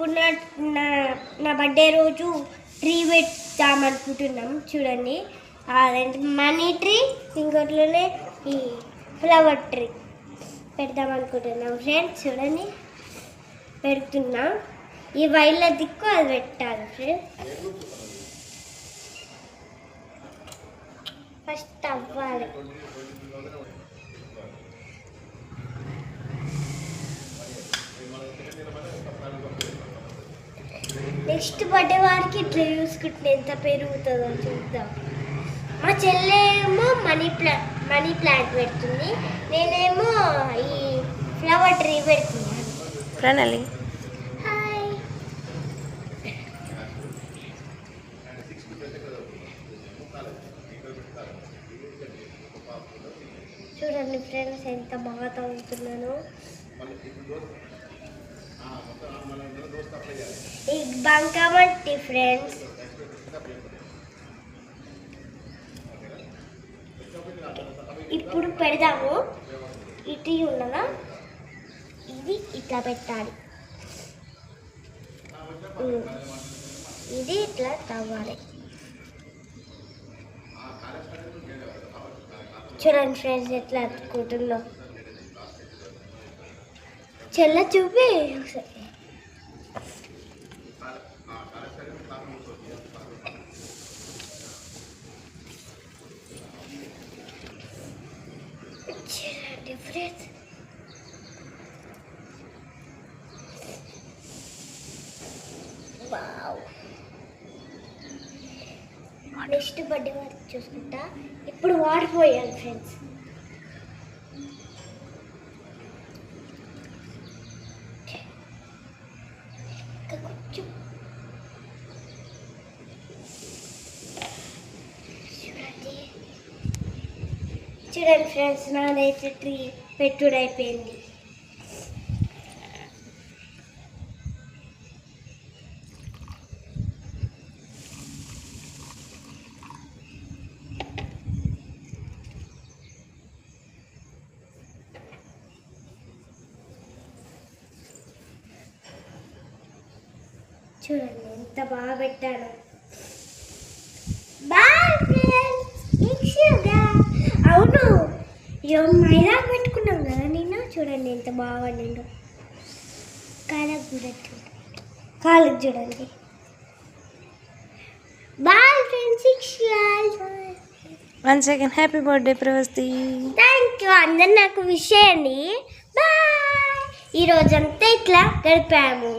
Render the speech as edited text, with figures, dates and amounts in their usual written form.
ఇప్పుడు నా నా బర్త్డే రోజు ట్రీ పెడతామనుకుంటున్నాం. చూడండి, అదేంటి మనీ ట్రీ, ఇంకోట్లోనే ఈ ఫ్లవర్ ట్రీ పెడదామనుకుంటున్నాం ఫ్రెండ్స్. చూడండి, పెడుతున్నాం. ఈ వైర్ల దిక్కు అది పెట్టాలి ఫ్రెండ్స్. ఫస్ట్ అవ్వాలి. నెక్స్ట్ బర్త్డే వారికి ఇట్లా చూసుకుంటే ఎంత పెరుగుతుందో చూద్దాం. మా చెల్లెమో మనీ ప్లాంట్ పెడుతుంది, నేనేమో ఈ ఫ్లవర్ ట్రీ పెడుతున్నాను. ప్రణాళి హాయ్. చూడండి ఫ్రెండ్స్, ఎంత బాగా తగ్గుతున్నాను. బంకమట్టి ఫ్రెండ్స్. ఇప్పుడు పెడదాము. ఇటు ఉన్నదా, ఇది ఇట్లా పెట్టాలి, ఇది ఇట్లా తవ్వాలి. చూడండి ఫ్రెండ్స్, ఎట్లా అతుక్కుంటుందో. చెల్ల చూపి ఫ్రెండ్స్. నెక్స్ట్ బర్త్డే వరకు చూసుకుంటా. ఇప్పుడు వాటర్ పోయాలి ఫ్రెండ్స్. చూడండి ఫ్రెండ్స్, నాదైతే ట్రీ పెట్టుడు అయిపోయింది. చూడండి ఎంత బాగా పెట్టాను. అవును, మైదా పెట్టుకున్నాం కదా నిన్న. చూడండి ఎంత బాగా నిండు. కాళ్ళకు చూడండి, కాళ్ళకు చూడండి. Bye friends. One second. Happy birthday Pravasti. Thank you. అందరు నాకు విష్ చేయండి. బాయ్. ఈరోజంతా ఇట్లా గడిపాము.